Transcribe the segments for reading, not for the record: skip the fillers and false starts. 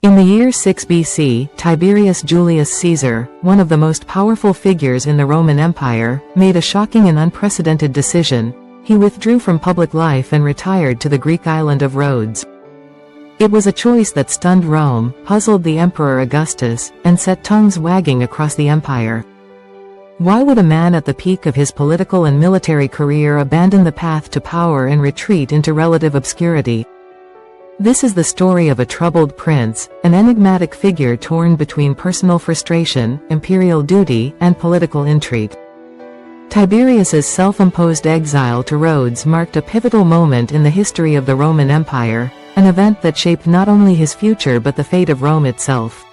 In the year 6 BC, Tiberius Julius Caesar, one of the most powerful figures in the Roman Empire, made a shocking and unprecedented decision. He withdrew from public life and retired to the Greek island of Rhodes. It was a choice that stunned Rome, puzzled the Emperor Augustus, and set tongues wagging across the empire. Why would a man at the peak of his political and military career abandon the path to power and retreat into relative obscurity? This is the story of a troubled prince, an enigmatic figure torn between personal frustration, imperial duty, and political intrigue. Tiberius's self-imposed exile to Rhodes marked a pivotal moment in the history of the Roman Empire, an event that shaped not only his future but the fate of Rome itself.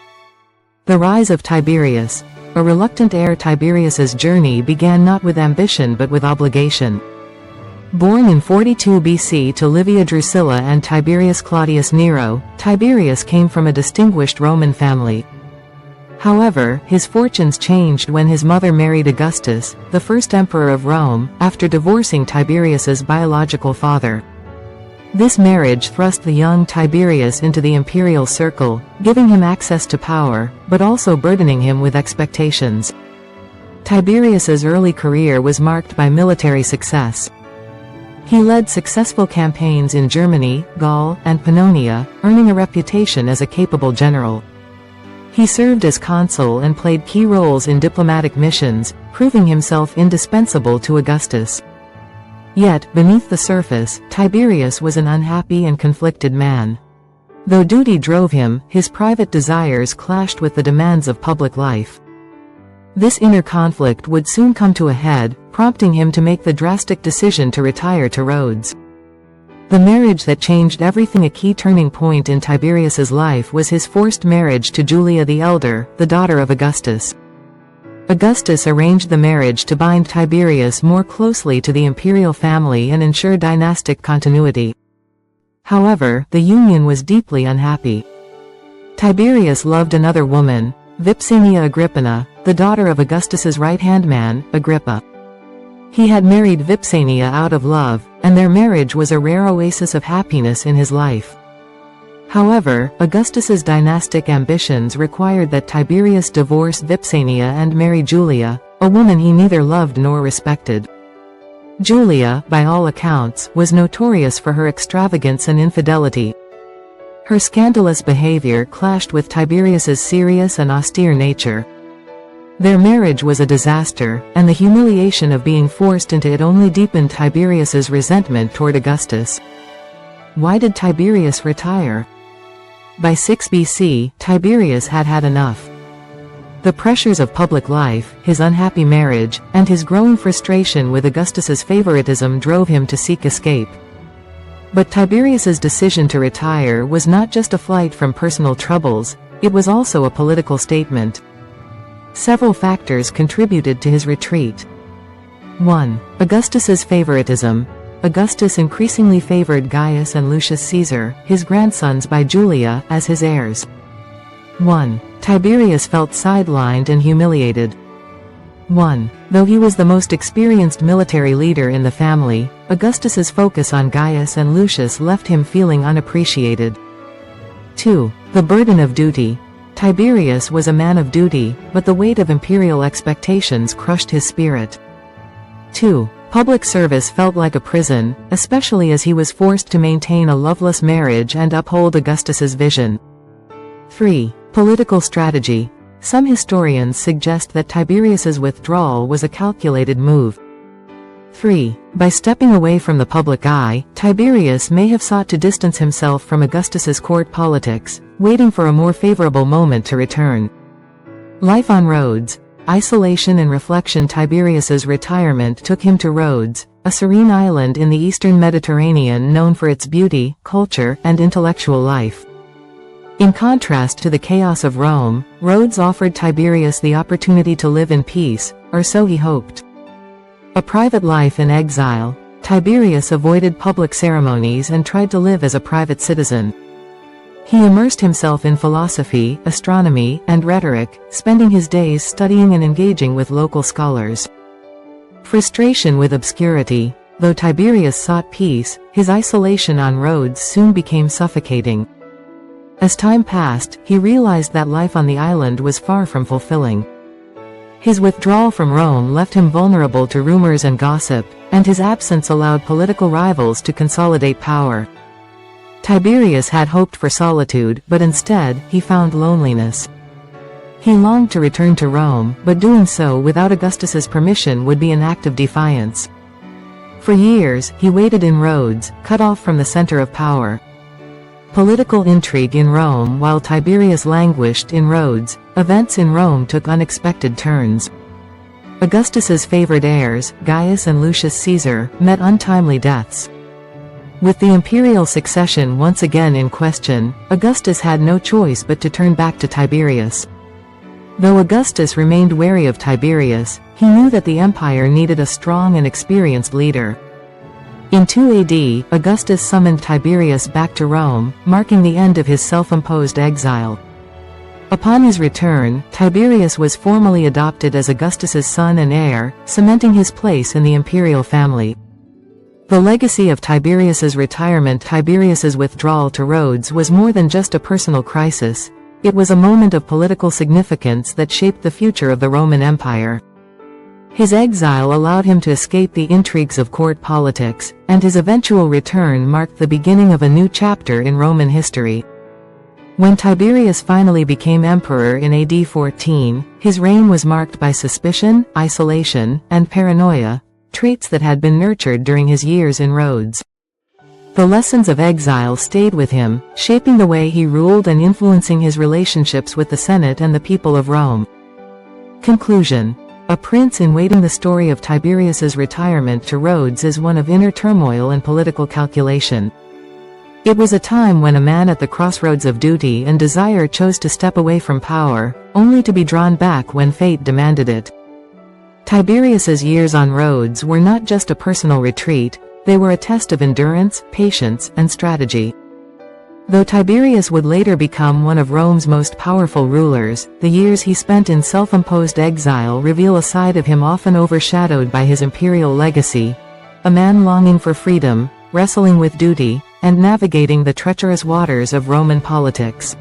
The rise of Tiberius. A reluctant heir. Tiberius's journey began not with ambition but with obligation. Born in 42 BC to Livia Drusilla and Tiberius Claudius Nero, Tiberius came from a distinguished Roman family. However, his fortunes changed when his mother married Augustus, the first emperor of Rome, after divorcing Tiberius's biological father. This marriage thrust the young Tiberius into the imperial circle, giving him access to power, but also burdening him with expectations. Tiberius's early career was marked by military success. He led successful campaigns in Germany, Gaul, and Pannonia, earning a reputation as a capable general. He served as consul and played key roles in diplomatic missions, proving himself indispensable to Augustus. Yet, beneath the surface, Tiberius was an unhappy and conflicted man. Though duty drove him, his private desires clashed with the demands of public life. This inner conflict would soon come to a head, prompting him to make the drastic decision to retire to Rhodes. The marriage that changed everything. A key turning point in Tiberius's life was his forced marriage to Julia the Elder, the daughter of Augustus. Augustus arranged the marriage to bind Tiberius more closely to the imperial family and ensure dynastic continuity. However, the union was deeply unhappy. Tiberius loved another woman, Vipsania Agrippina, the daughter of Augustus's right-hand man, Agrippa. He had married Vipsania out of love, and their marriage was a rare oasis of happiness in his life. However, Augustus's dynastic ambitions required that Tiberius divorce Vipsania and marry Julia, a woman he neither loved nor respected. Julia, by all accounts, was notorious for her extravagance and infidelity. Her scandalous behavior clashed with Tiberius's serious and austere nature. Their marriage was a disaster, and the humiliation of being forced into it only deepened Tiberius's resentment toward Augustus. Why did Tiberius retire? By 6 BC, Tiberius had had enough. The pressures of public life, his unhappy marriage, and his growing frustration with Augustus's favoritism drove him to seek escape. But Tiberius's decision to retire was not just a flight from personal troubles, it was also a political statement. Several factors contributed to his retreat. 1. Augustus's favoritism. Augustus increasingly favored Gaius and Lucius Caesar, his grandsons by Julia, as his heirs. 1. Tiberius felt sidelined and humiliated. 1. Though he was the most experienced military leader in the family, Augustus's focus on Gaius and Lucius left him feeling unappreciated. 2. The burden of duty. Tiberius was a man of duty, but the weight of imperial expectations crushed his spirit. 2. Public service felt like a prison, especially as he was forced to maintain a loveless marriage and uphold Augustus's vision. 3. Political strategy. Some historians suggest that Tiberius's withdrawal was a calculated move. 3. By stepping away from the public eye, Tiberius may have sought to distance himself from Augustus's court politics, waiting for a more favorable moment to return. Life on Rhodes. Isolation and reflection. Tiberius's retirement took him to Rhodes, a serene island in the eastern Mediterranean known for its beauty, culture, and intellectual life. In contrast to the chaos of Rome, Rhodes offered Tiberius the opportunity to live in peace, or so he hoped. A private life in exile, Tiberius avoided public ceremonies and tried to live as a private citizen. He immersed himself in philosophy, astronomy, and rhetoric, spending his days studying and engaging with local scholars. Frustration with obscurity. Though Tiberius sought peace, his isolation on Rhodes soon became suffocating. As time passed, he realized that life on the island was far from fulfilling. His withdrawal from Rome left him vulnerable to rumors and gossip, and his absence allowed political rivals to consolidate power. Tiberius had hoped for solitude, but instead, he found loneliness. He longed to return to Rome, but doing so without Augustus's permission would be an act of defiance. For years, he waited in Rhodes, cut off from the center of power. Political intrigue in Rome. While Tiberius languished in Rhodes, events in Rome took unexpected turns. Augustus's favored heirs, Gaius and Lucius Caesar, met untimely deaths. With the imperial succession once again in question, Augustus had no choice but to turn back to Tiberius. Though Augustus remained wary of Tiberius, he knew that the empire needed a strong and experienced leader. In 2 AD, Augustus summoned Tiberius back to Rome, marking the end of his self-imposed exile. Upon his return, Tiberius was formally adopted as Augustus's son and heir, cementing his place in the imperial family. The legacy of Tiberius's retirement. Tiberius's withdrawal to Rhodes was more than just a personal crisis. It was a moment of political significance that shaped the future of the Roman Empire. His exile allowed him to escape the intrigues of court politics, and his eventual return marked the beginning of a new chapter in Roman history. When Tiberius finally became emperor in AD 14, his reign was marked by suspicion, isolation, and paranoia, traits that had been nurtured during his years in Rhodes. The lessons of exile stayed with him, shaping the way he ruled and influencing his relationships with the Senate and the people of Rome. Conclusion. A Prince in Waiting. The story of Tiberius's retirement to Rhodes is one of inner turmoil and political calculation. It was a time when a man at the crossroads of duty and desire chose to step away from power, only to be drawn back when fate demanded it. Tiberius's years on Rhodes were not just a personal retreat, they were a test of endurance, patience, and strategy. Though Tiberius would later become one of Rome's most powerful rulers, the years he spent in self-imposed exile reveal a side of him often overshadowed by his imperial legacy, a man longing for freedom, wrestling with duty, and navigating the treacherous waters of Roman politics.